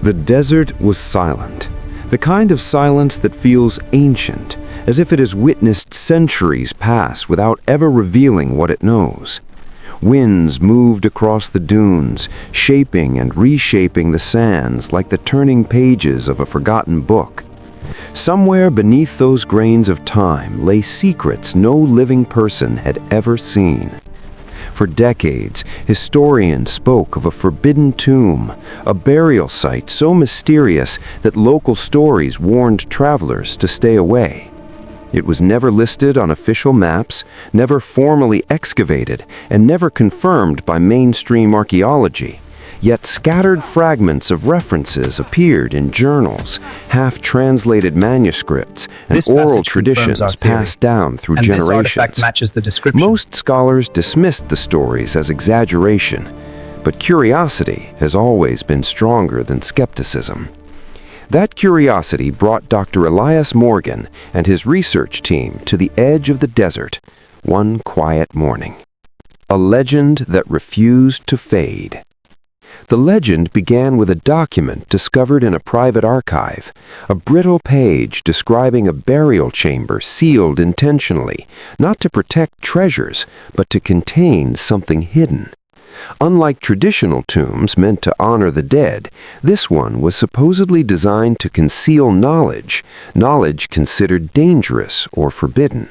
The desert was silent, the kind of silence that feels ancient, as if it has witnessed centuries pass without ever revealing what it knows. Winds moved across the dunes, shaping and reshaping the sands like the turning pages of a forgotten book. Somewhere beneath those grains of time lay secrets no living person had ever seen. For decades, historians spoke of a forbidden tomb, a burial site so mysterious that local stories warned travelers to stay away. It was never listed on official maps, never formally excavated, and never confirmed by mainstream archaeology. Yet scattered fragments of references appeared in journals, half-translated manuscripts, and oral traditions passed down through generations. This artifact matches the description. Most scholars dismissed the stories as exaggeration, but curiosity has always been stronger than skepticism. That curiosity brought Dr. Elias Morgan and his research team to the edge of the desert one quiet morning. A legend that refused to fade. The legend began with a document discovered in a private archive, a brittle page describing a burial chamber sealed intentionally, not to protect treasures, but to contain something hidden. Unlike traditional tombs meant to honor the dead, this one was supposedly designed to conceal knowledge considered dangerous or forbidden.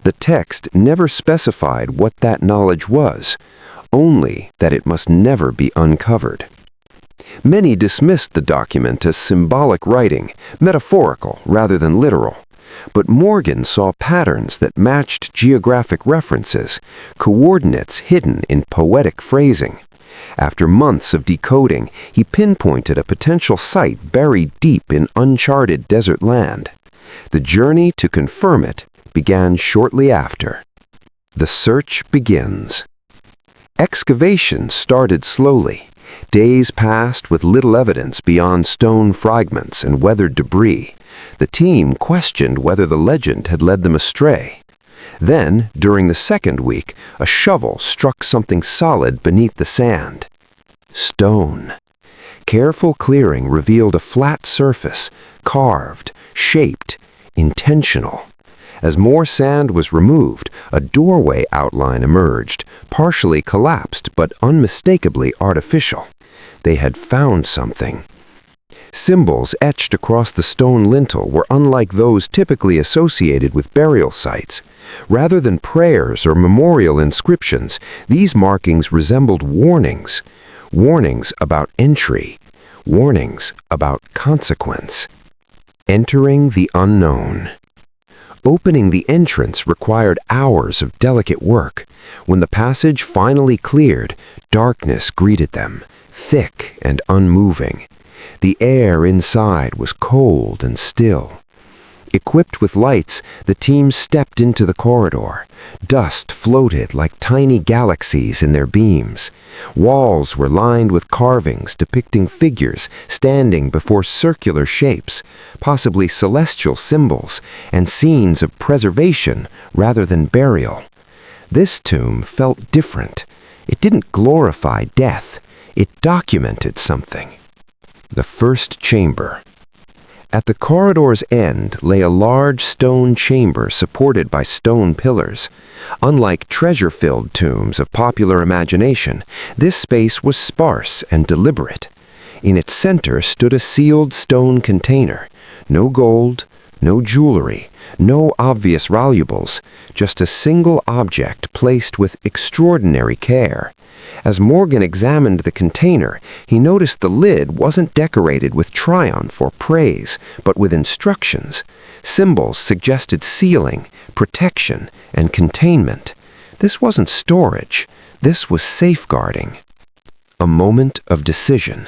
The text never specified what that knowledge was, only that it must never be uncovered. Many dismissed the document as symbolic writing, metaphorical rather than literal. But Morgan saw patterns that matched geographic references, coordinates hidden in poetic phrasing. After months of decoding, he pinpointed a potential site buried deep in uncharted desert land. The journey to confirm it began shortly after. The search begins. Excavation started slowly. Days passed with little evidence beyond stone fragments and weathered debris. The team questioned whether the legend had led them astray. Then, during the second week, a shovel struck something solid beneath the sand. Stone. Careful clearing revealed a flat surface, carved, shaped, intentional. As more sand was removed, a doorway outline emerged, partially collapsed but unmistakably artificial. They had found something. Symbols etched across the stone lintel were unlike those typically associated with burial sites. Rather than prayers or memorial inscriptions, these markings resembled warnings. Warnings about entry. Warnings about consequence. Entering the unknown. Opening the entrance required hours of delicate work. When the passage finally cleared, darkness greeted them, thick and unmoving. The air inside was cold and still. Equipped with lights, the team stepped into the corridor. Dust floated like tiny galaxies in their beams. Walls were lined with carvings depicting figures standing before circular shapes, possibly celestial symbols, and scenes of preservation rather than burial. This tomb felt different. It didn't glorify death. It documented something. The first chamber. At the corridor's end lay a large stone chamber supported by stone pillars. Unlike treasure-filled tombs of popular imagination, this space was sparse and deliberate. In its center stood a sealed stone container. No gold, no jewelry, no obvious valuables, just a single object placed with extraordinary care. As Morgan examined the container, he noticed the lid wasn't decorated with triumph or praise, but with instructions. Symbols suggested sealing, protection, and containment. This wasn't storage. This was safeguarding. A moment of decision.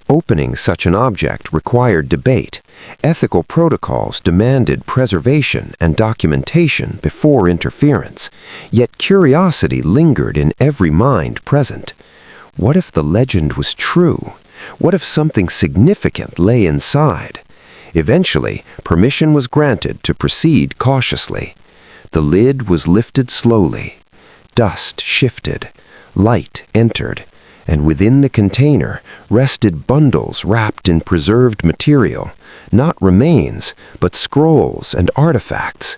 Opening such an object required debate. Ethical protocols demanded preservation and documentation before interference. Yet curiosity lingered in every mind present. What if the legend was true? What if something significant lay inside? Eventually, permission was granted to proceed cautiously. The lid was lifted slowly. Dust shifted. Light entered. and within the container rested bundles wrapped in preserved material, not remains, but scrolls and artifacts.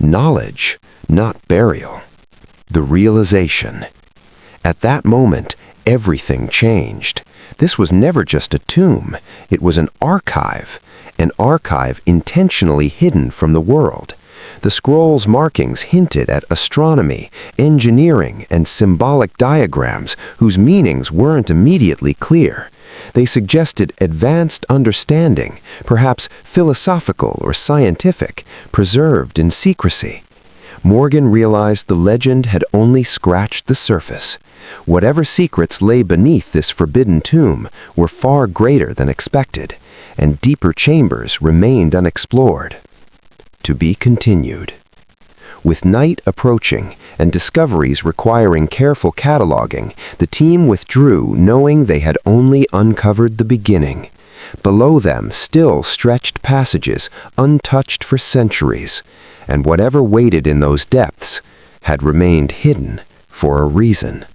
Knowledge, not burial. The realization. At that moment, everything changed. This was never just a tomb, it was an archive intentionally hidden from the world. The scroll's markings hinted at astronomy, engineering, and symbolic diagrams whose meanings weren't immediately clear. They suggested advanced understanding, perhaps philosophical or scientific, preserved in secrecy. Morgan realized the legend had only scratched the surface. Whatever secrets lay beneath this forbidden tomb were far greater than expected, and deeper chambers remained unexplored. To be continued. With night approaching and discoveries requiring careful cataloging, the team withdrew knowing they had only uncovered the beginning. Below them still stretched passages untouched for centuries, and whatever waited in those depths had remained hidden for a reason.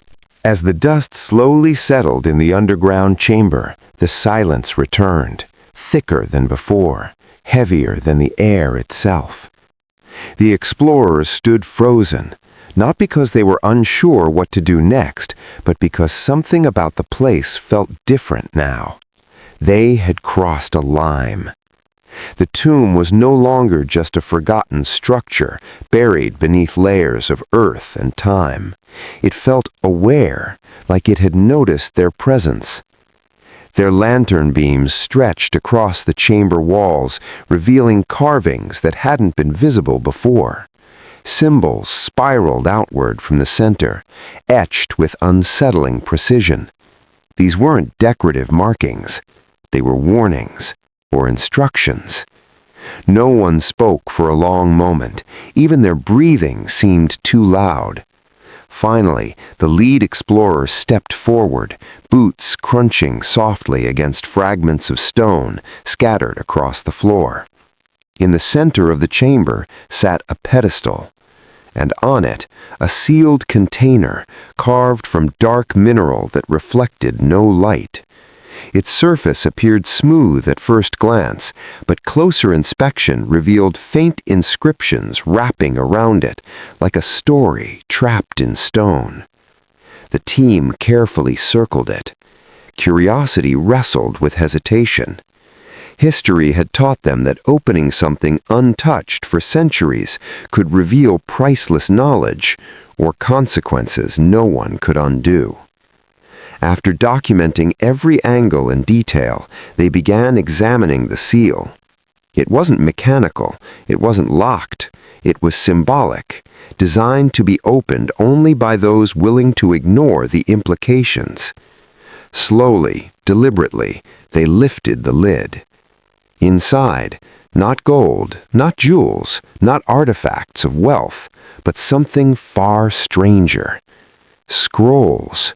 As the dust slowly settled in the underground chamber, the silence returned, thicker than before, heavier than the air itself. The explorers stood frozen, not because they were unsure what to do next, but because something about the place felt different now. They had crossed a line. The tomb was no longer just a forgotten structure buried beneath layers of earth and time. It felt aware, like it had noticed their presence. Their lantern beams stretched across the chamber walls, revealing carvings that hadn't been visible before. Symbols spiraled outward from the center, etched with unsettling precision. These weren't decorative markings. They were warnings or instructions. No one spoke for a long moment. Even their breathing seemed too loud. Finally, the lead explorer stepped forward, boots crunching softly against fragments of stone scattered across the floor. In the center of the chamber sat a pedestal, and on it a sealed container carved from dark mineral that reflected no light. Its surface appeared smooth at first glance, but closer inspection revealed faint inscriptions wrapping around it, like a story trapped in stone. The team carefully circled it. Curiosity wrestled with hesitation. History had taught them that opening something untouched for centuries could reveal priceless knowledge or consequences no one could undo. After documenting every angle in detail, they began examining the seal. It wasn't mechanical, it wasn't locked, it was symbolic, designed to be opened only by those willing to ignore the implications. Slowly, deliberately, they lifted the lid. Inside, not gold, not jewels, not artifacts of wealth, but something far stranger. Scrolls.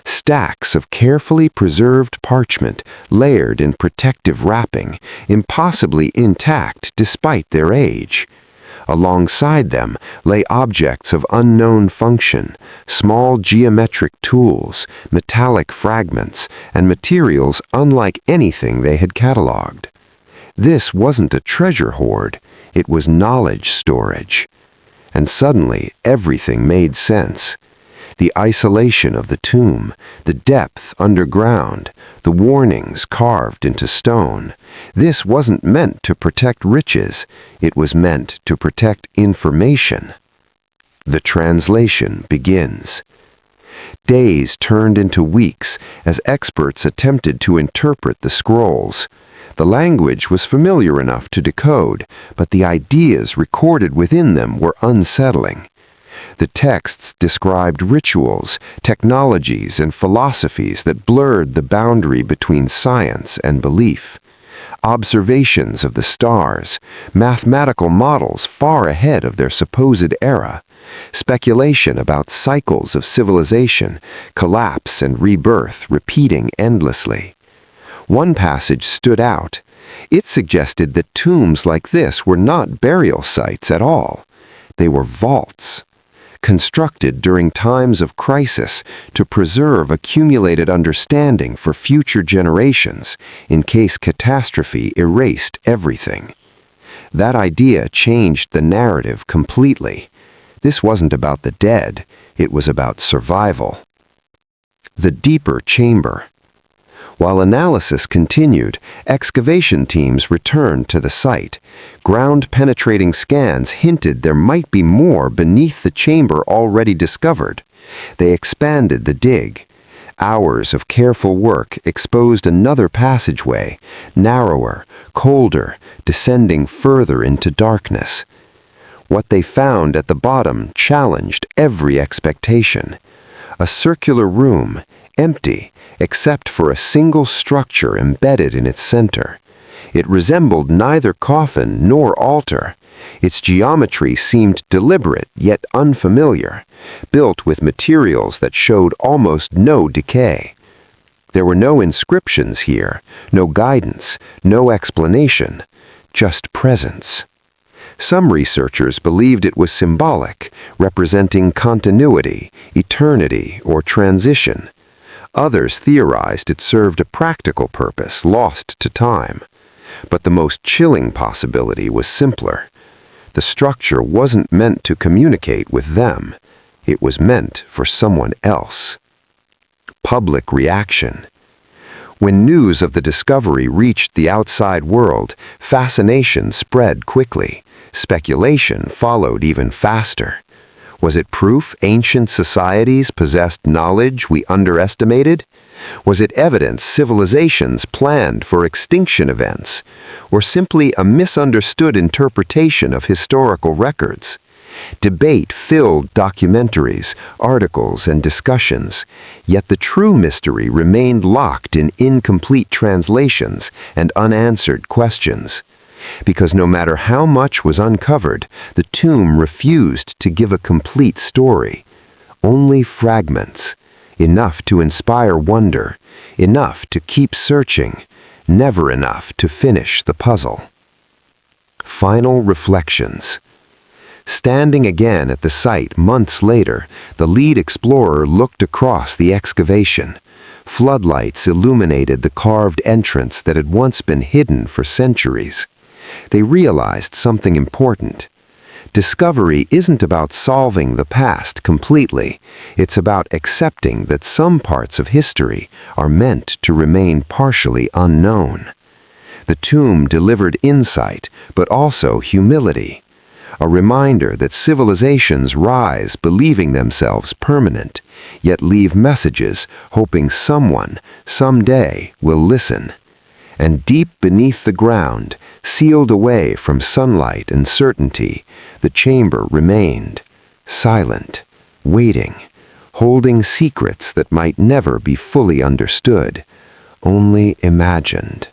Stacks of carefully preserved parchment layered in protective wrapping, impossibly intact despite their age. Alongside them lay objects of unknown function, small geometric tools, metallic fragments, and materials unlike anything they had cataloged. This wasn't a treasure hoard, it was knowledge storage. And suddenly everything made sense. The isolation of the tomb, the depth underground, the warnings carved into stone. This wasn't meant to protect riches, it was meant to protect information. The translation begins. Days turned into weeks as experts attempted to interpret the scrolls. The language was familiar enough to decode, but the ideas recorded within them were unsettling. The texts described rituals, technologies, and philosophies that blurred the boundary between science and belief. Observations of the stars, mathematical models far ahead of their supposed era, speculation about cycles of civilization, collapse and rebirth repeating endlessly. One passage stood out. It suggested that tombs like this were not burial sites at all. They were vaults. constructed during times of crisis to preserve accumulated understanding for future generations in case catastrophe erased everything. That idea changed the narrative completely. This wasn't about the dead, it was about survival. The deeper chamber. While analysis continued, excavation teams returned to the site. Ground-penetrating scans hinted there might be more beneath the chamber already discovered. They expanded the dig. Hours of careful work exposed another passageway, narrower, colder, descending further into darkness. What they found at the bottom challenged every expectation. A circular room, empty, except for a single structure embedded in its center. It resembled neither coffin nor altar. Its geometry seemed deliberate yet unfamiliar, built with materials that showed almost no decay. There were no inscriptions here, no guidance, no explanation, just presence. Some researchers believed it was symbolic, representing continuity, eternity, or transition. Others theorized it served a practical purpose lost to time. But the most chilling possibility was simpler. The structure wasn't meant to communicate with them. It was meant for someone else. Public reaction. When news of the discovery reached the outside world, fascination spread quickly. Speculation followed even faster. Was it proof ancient societies possessed knowledge we underestimated? Was it evidence civilizations planned for extinction events? Or simply a misunderstood interpretation of historical records? Debate filled documentaries, articles, and discussions, yet the true mystery remained locked in incomplete translations and unanswered questions. Because no matter how much was uncovered, the tomb refused to give a complete story. Only fragments, enough to inspire wonder, enough to keep searching, never enough to finish the puzzle. Final reflections. Standing again at the site months later, the lead explorer looked across the excavation. Floodlights illuminated the carved entrance that had once been hidden for centuries. They realized something important. Discovery isn't about solving the past completely. It's about accepting that some parts of history are meant to remain partially unknown. The tomb delivered insight, but also humility. A reminder that civilizations rise believing themselves permanent, yet leave messages hoping someone, someday, will listen. And deep beneath the ground, sealed away from sunlight and certainty, the chamber remained, silent, waiting, holding secrets that might never be fully understood, only imagined.